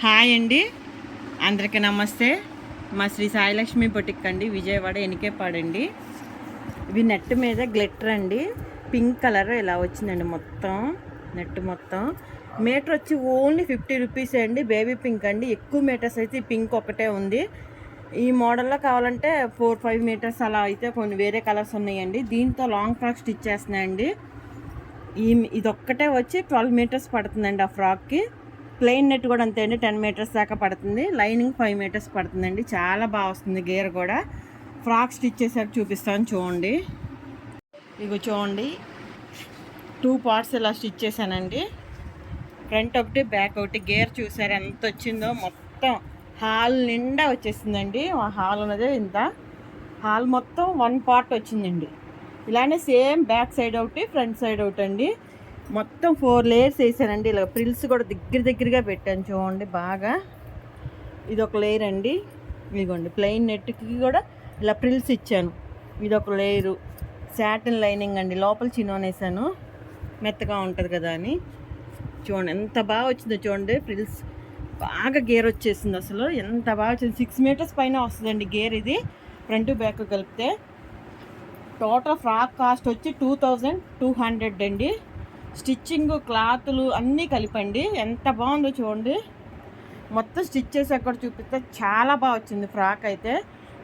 Hi అండి, అందరికీ నమస్తే. మా శ్రీ సాయిలక్ష్మి బొటిక్ అండి, విజయవాడ ఎనికేపాడండి. ఇవి నెట్ మీద గ్లిటర్ అండి, పింక్ కలర్ ఇలా వచ్చిందండి. మొత్తం నెట్ మొత్తం మీటర్ వచ్చి ఓన్లీ 50 రూపీస్ అండి. బేబీ పింక్ అండి. ఎక్కువ మీటర్స్ అయితే ఈ పింక్ ఒకటే ఉంది. ఈ మోడల్లో కావాలంటే 4-5 మీటర్స్ అలా అయితే కొన్ని వేరే కలర్స్ ఉన్నాయండి. దీంతో లాంగ్ ఫ్రాక్ స్టిచ్ చేస్తున్నాయండి. ఇదొక్కటే వచ్చి 12 మీటర్స్ పడుతుందండి. ఆ ఫ్రాక్కి ప్లెయిన్ నెట్ కూడా అంతే అండి, 10 మీటర్స్ దాకా పడుతుంది. లైనింగ్ 5 మీటర్స్ పడుతుందండి. చాలా బాగా వస్తుంది గేర్ కూడా. ఫ్రాక్ స్టిచ్ చేసాక చూపిస్తాను చూడండి. ఇగో చూడండి, 2 పార్ట్స్ ఇలా స్టిచ్ చేశానండి. ఫ్రంట్ ఒకటి, బ్యాక్ ఒకటి. గేర్ చూసారు ఎంత వచ్చిందో, మొత్తం హాల్ నిండా వచ్చేసిందండి. హాల్ ఉన్నదే ఇంత, హాల్ మొత్తం 1 పార్ట్ వచ్చిందండి. ఇలానే సేమ్ బ్యాక్ సైడ్ ఒకటి, ఫ్రంట్ సైడ్ ఒకటి అండి. మొత్తం 4 లేయర్స్ వేసానండి. ఇలా ప్రిల్స్ కూడా దగ్గరగా పెట్టాను చూడండి బాగా. ఇది ఒక లేయర్ అండి. ఇదిగోండి ప్లెయిన్ నెట్కి కూడా ఇలా ప్రిల్స్ ఇచ్చాను. ఇది ఒక లేయరు. శాటిన్ లైనింగ్ అండి, లోపల చిన్నోన్ వేసాను, మెత్తగా ఉంటుంది కదా అని. చూడండి ఎంత బాగా వచ్చిందో చూడండి. ప్రిల్స్ బాగా గేర్ వచ్చేసింది. అసలు ఎంత బాగా వచ్చింది. 6 మీటర్స్ పైన వస్తుందండి గేర్. ఇది ఫ్రంట్ బ్యాక్ కలిపితే టోటల్ ఫ్రాక్ కాస్ట్ వచ్చి 2200 అండి. స్టిచ్చింగ్, క్లాతులు అన్నీ కలిపండి. ఎంత బాగుందో చూడండి. మొత్తం స్టిచ్ చేసి అక్కడ చూపిస్తే చాలా బాగా వచ్చింది ఫ్రాక్ అయితే.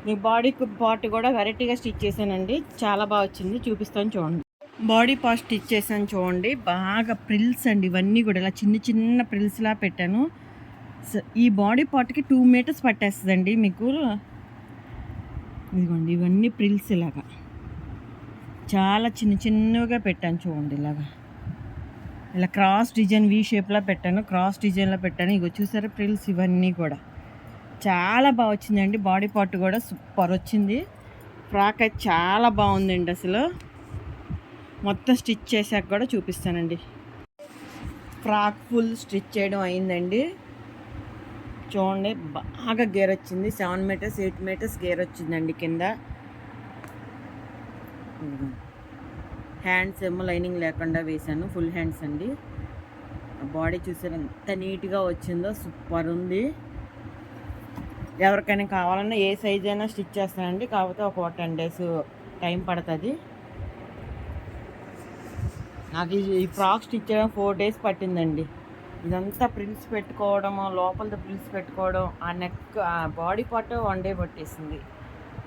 మీ బాడీ పార్ట్ కూడా వెరైటీగా స్టిచ్ చేశానండి, చాలా బాగా వచ్చింది. చూపిస్తాను చూడండి. బాడీ పార్ట్ స్టిచ్ చేశాను చూడండి. బాగా ప్రిల్స్ అండి, ఇవన్నీ కూడా ఇలా చిన్న ప్రిల్స్లా పెట్టాను. ఈ బాడీ పార్ట్కి 2 మీటర్స్ పట్టేస్తుందండి మీకు. ఇదిగోండి ఇవన్నీ ప్రిల్స్ ఇలాగా చాలా చిన్నగా పెట్టాను చూడండి. ఇలా క్రాస్ డిజైన్ వీ షేప్లో పెట్టాను, క్రాస్ డిజైన్లో పెట్టాను. ఇగో చూసారా ప్రిల్స్ ఇవన్నీ కూడా చాలా బాగా వచ్చిందండి. బాడీ పార్ట్ కూడా సూపర్ వచ్చింది. ఫ్రాక్ అయితే చాలా బాగుందండి. అసలు మొత్తం స్టిచ్ చేశాక కూడా చూపిస్తానండి. ఫ్రాక్ ఫుల్ స్టిచ్ చేయడం అయిందండి. చూడండి బాగా గేర్ వచ్చింది. 7 మీటర్స్ 8 మీటర్స్ గేర్ వచ్చిందండి కింద. హ్యాండ్స్ ఏమో లైనింగ్ లేకుండా వేసాను, ఫుల్ హ్యాండ్స్ అండి. బాడీ చూసారు ఎంత నీట్గా వచ్చిందో, సూపర్ ఉంది. ఎవరికైనా కావాలన్నా ఏ సైజ్ అయినా స్టిచ్ చేస్తానండి, కాకపోతే ఒక 10 days టైం పడుతుంది. నాకు ఈ ఫ్రాక్ స్టిచ్ చేయడం 4 days పట్టిందండి. ఇదంతా ప్రిల్స్ పెట్టుకోవడం, లోపల ప్రిల్స్ పెట్టుకోవడం, ఆ నెక్ ఆ బాడీ పార్ట్ 1 day పట్టేసింది.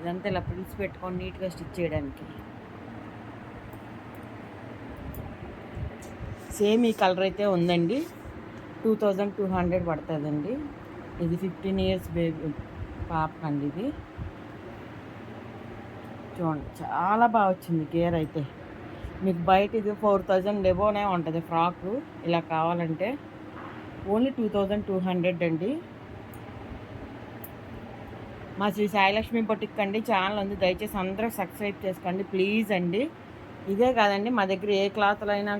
ఇదంతా ఇలా ప్రిల్స్ పెట్టుకొని నీట్గా స్టిచ్ చేయడానికి. సేమ్ ఈ కలర్ అయితే ఉందండి. 2200 పడుతుందండి. ఇది 15 years బేబీ పాపకండి. ఇది చూడండి చాలా బాగా వచ్చింది గేర్ అయితే. మీకు బయట ఇది 4000 డెబోనే ఉంటుంది ఫ్రాకు. ఇలా కావాలంటే ఓన్లీ 2200 అండి. మా శ్రీ సాయిలక్ష్మి బొటిక్ అండి ఛానల్ ఉంది, దయచేసి అందరూ సబ్స్క్రైబ్ చేసుకోండి ప్లీజ్ అండి. ఇదే కాదండి, మా దగ్గర ఏ క్లాత్లు అయినా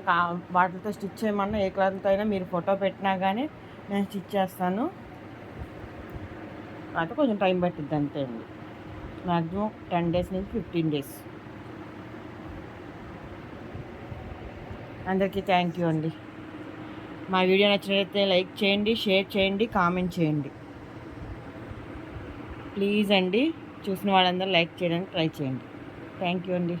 వాటితో స్టిచ్ చేయమన్నా, ఏ క్లాత్తో అయినా మీరు ఫోటో పెట్టినా కానీ నేను స్టిచ్ చేస్తాను. అయితే కొంచెం టైం పట్టిద్ది అంతే అండి. మ్యాక్సిమం 10 days నుంచి 15 days. అందరికీ థ్యాంక్ యూ అండి. మా వీడియో నచ్చినట్లయితే లైక్ చేయండి, షేర్ చేయండి, కామెంట్ చేయండి ప్లీజ్ అండి. చూసిన వాళ్ళందరూ లైక్ చేయడానికి ట్రై చేయండి. థ్యాంక్ యూ అండి.